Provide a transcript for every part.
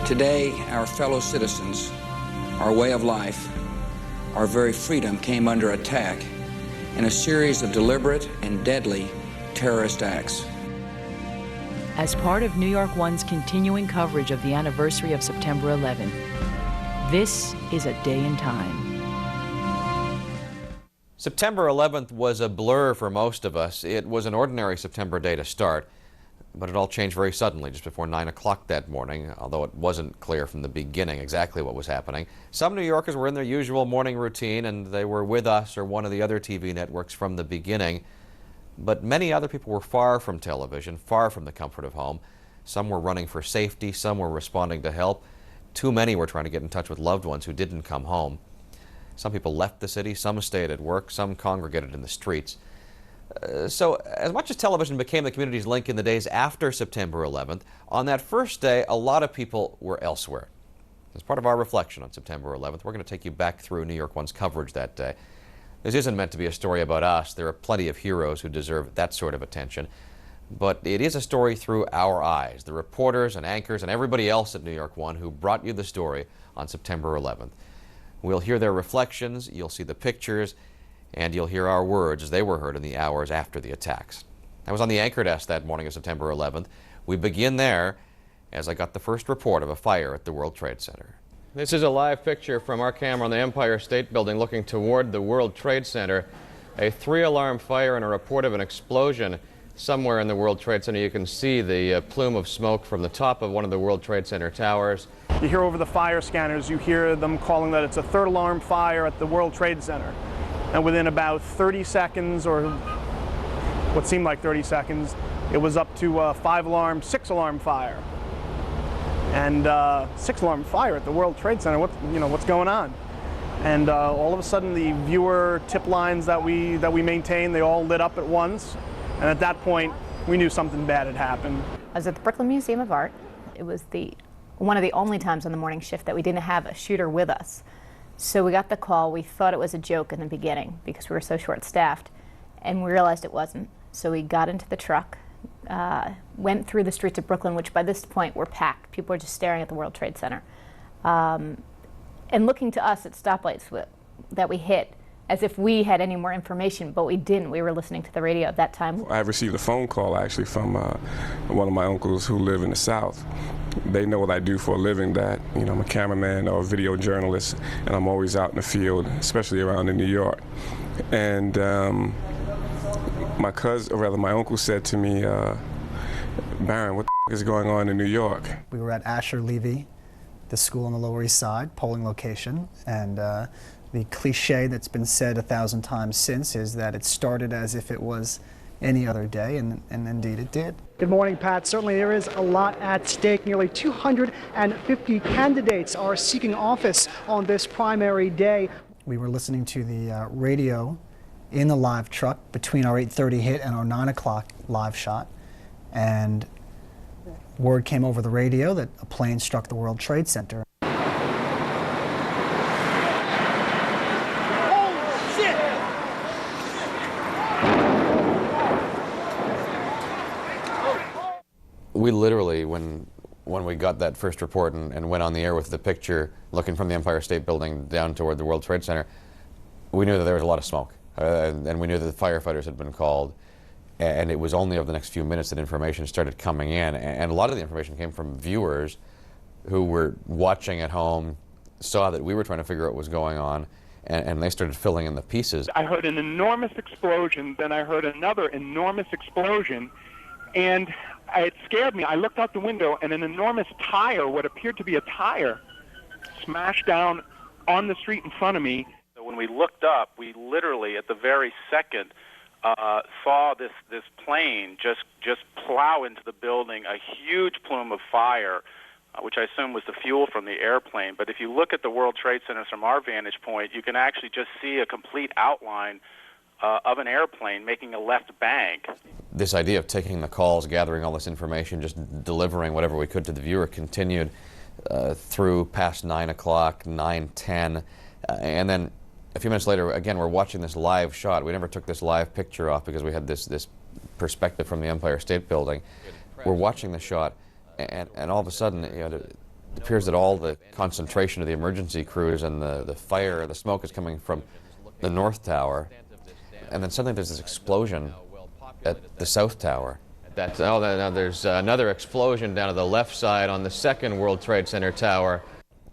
Today, our fellow citizens, our way of life, our very freedom came under attack in a series of deliberate and deadly terrorist acts. As part of New York One's continuing coverage of the anniversary of September 11, this is a day in time. September 11th was a blur for most of us. It was an ordinary September day to start, but it all changed very suddenly just before 9 o'clock that morning, although it wasn't clear from the beginning exactly what was happening. Some New Yorkers were in their usual morning routine, and they were with us or one of the other TV networks from the beginning. But many other people were far from television, far from the comfort of home. Some were running for safety, some were responding to help. Too many were trying to get in touch with loved ones who didn't come home. Some people left the city, some stayed at work, some congregated in the streets. So as much as television became the community's link in the days after September 11th, on that first day, a lot of people were elsewhere. As part of our reflection on September 11th, we're going to take you back through New York One's coverage that day. This isn't meant to be a story about us. There are plenty of heroes who deserve that sort of attention. But it is a story through our eyes, the reporters and anchors and everybody else at New York One who brought you the story on September 11th. We'll hear their reflections, you'll see the pictures, and you'll hear our words as they were heard in the hours after the attacks. I was on the anchor desk that morning of September 11th. We begin there as I got the first report of a fire at the World Trade Center. This is a live picture from our camera on the Empire State Building looking toward the World Trade Center. A 3-alarm fire and a report of an explosion somewhere in the World Trade Center. You can see the plume of smoke from the top of one of the World Trade Center towers. You hear over the fire scanners, you hear them calling that it's a 3rd alarm fire at the World Trade Center. And within about 30 seconds, or what seemed like 30 seconds, it was up to a 5-alarm, 6-alarm fire. And 6-alarm fire at the World Trade Center. What's going on? And all of a sudden, the viewer tip lines that we maintain, they all lit up at once. And at that point, we knew something bad had happened. I was at the Brooklyn Museum of Art. It was one of the only times on the morning shift that we didn't have a shooter with us. So we got the call. We thought it was a joke in the beginning because we were so short-staffed, and we realized it wasn't. So we got into the truck, went through the streets of Brooklyn, which by this point were packed. People were just staring at the World Trade Center, and looking to us at stoplights that we hit as if we had any more information, but we didn't. We were listening to the radio at that time. I received a phone call actually from one of my uncles who live in the South. They know what I do for a living, that I'm a cameraman or a video journalist, and I'm always out in the field, especially around in New York. And my cousin, or rather my uncle, said to me, Barron, what the is going on in New York? We were at Asher Levy, the school on the Lower East Side, polling location, and the cliche that's been said 1,000 times since is that it started as if it was any other day, and indeed it did. Good morning, Pat. Certainly there is a lot at stake. Nearly 250 candidates are seeking office on this primary day. We were listening to the radio in the live truck between our 8:30 hit and our 9 o'clock live shot, and word came over the radio that a plane struck the World Trade Center. We literally, when we got that first report and went on the air with the picture looking from the Empire State Building down toward the World Trade Center, we knew that there was a lot of smoke. And we knew that the firefighters had been called. And it was only over the next few minutes that information started coming in. And a lot of the information came from viewers who were watching at home, saw that we were trying to figure out what was going on, and they started filling in the pieces. I heard an enormous explosion, then I heard another enormous explosion, and it scared me. I looked out the window, and an enormous tire, what appeared to be a tire, smashed down on the street in front of me. So when we looked up, we literally, at the very second, saw this plane just plow into the building, a huge plume of fire, which I assume was the fuel from the airplane. But if you look at the World Trade Center from our vantage point, you can actually just see a complete outline of an airplane making a left bank. This idea of taking the calls, gathering all this information, just delivering whatever we could to the viewer continued through past 9 o'clock, 9:10, and then a few minutes later, again, we're watching this live shot. We never took this live picture off because we had this perspective from the Empire State Building. We're watching the shot, and all of a sudden, It appears that all the concentration of the emergency crews and the fire, the smoke is coming from the North Tower, and then suddenly there's this explosion at the South Tower. Now there's another explosion down to the left side on the second World Trade Center tower,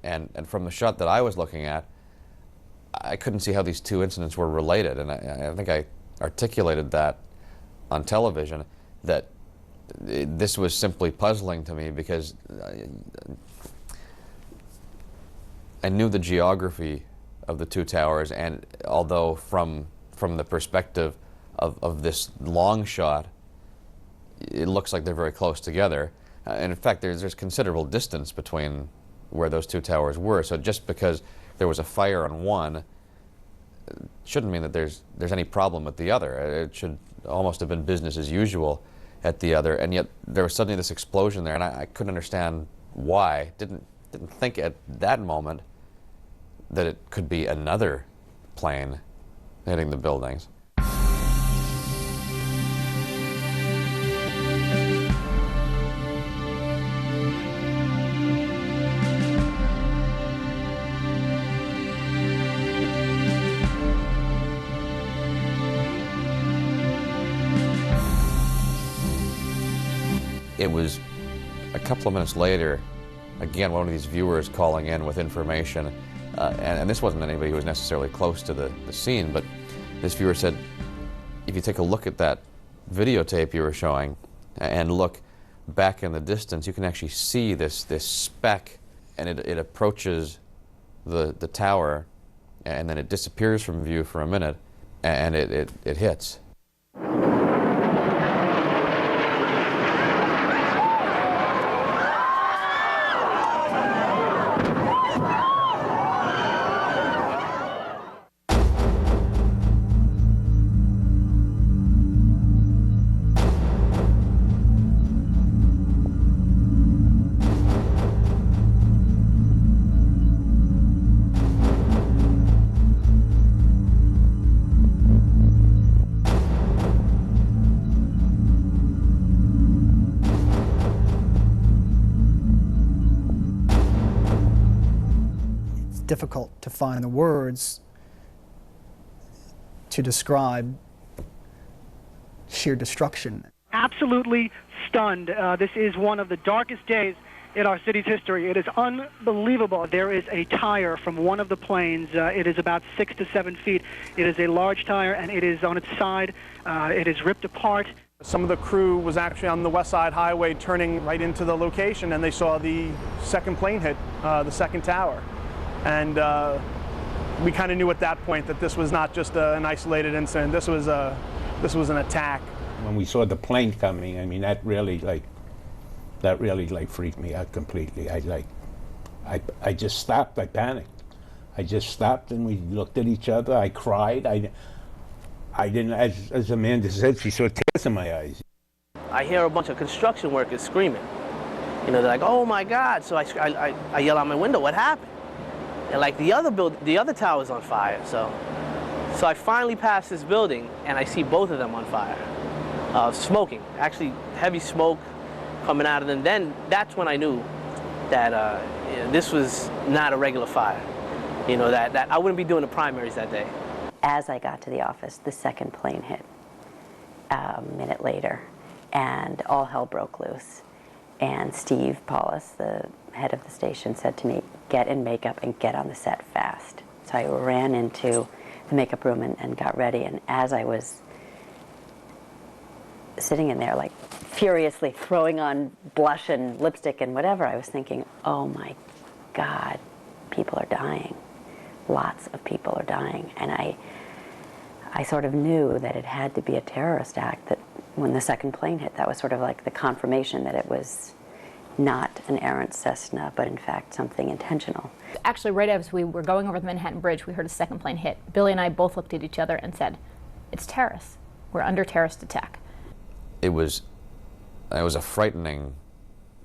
and from the shot that I was looking at, I couldn't see how these two incidents were related, and I think I articulated that on television, that this was simply puzzling to me because I knew the geography of the two towers, and although from the perspective of this long shot, it looks like they're very close together. And in fact, there's considerable distance between where those two towers were. So just because there was a fire on one shouldn't mean that there's any problem with the other. It should almost have been business as usual at the other. And yet there was suddenly this explosion there, and I couldn't understand why. Didn't think at that moment that it could be another plane hitting the buildings. It was a couple of minutes later, again, one of these viewers calling in with information, and this wasn't anybody who was necessarily close to the scene, but this viewer said, if you take a look at that videotape you were showing and look back in the distance, you can actually see this speck, and it approaches the tower, and then it disappears from view for a minute, and it hits. Difficult to find the words to describe sheer destruction. Absolutely stunned. This is one of the darkest days in our city's history. It is unbelievable. There is a tire from one of the planes. It is about 6 to 7 feet. It is a large tire, and it is on its side. It is ripped apart. Some of the crew was actually on the West Side Highway turning right into the location, and they saw the second plane hit the second tower. And we kind of knew at that point that this was not just an isolated incident. This was an attack. When we saw the plane coming, I mean, that really freaked me out completely. I just stopped. I panicked. I just stopped, and we looked at each other. I cried. I didn't, as Amanda said, she saw tears in my eyes. I hear a bunch of construction workers screaming. You know, they're like, "Oh my God!" So I yell out my window, "What happened?" And like the other tower's on fire. So I finally pass this building, and I see both of them on fire, smoking. Actually, heavy smoke coming out of them. Then that's when I knew that this was not a regular fire. You know, that I wouldn't be doing the primaries that day. As I got to the office, the second plane hit a minute later, and all hell broke loose. And Steve Paulus, the head of the station, said to me, "Get in makeup and get on the set fast." So I ran into the makeup room and got ready, and as I was sitting in there, like, furiously throwing on blush and lipstick and whatever, I was thinking, oh my God, people are dying. Lots of people are dying. And I sort of knew that it had to be a terrorist act, that when the second plane hit, that was sort of like the confirmation that it was not an errant Cessna, but in fact something intentional. Actually, right as we were going over the Manhattan Bridge, we heard a second plane hit. Billy and I both looked at each other and said, "It's terrorists. We're under terrorist attack." It was a frightening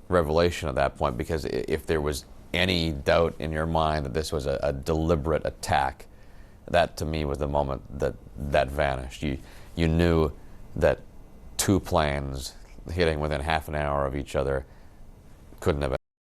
revelation at that point, because if there was any doubt in your mind that this was a deliberate attack, that to me was the moment that vanished. You knew that two planes hitting within half an hour of each other couldn't have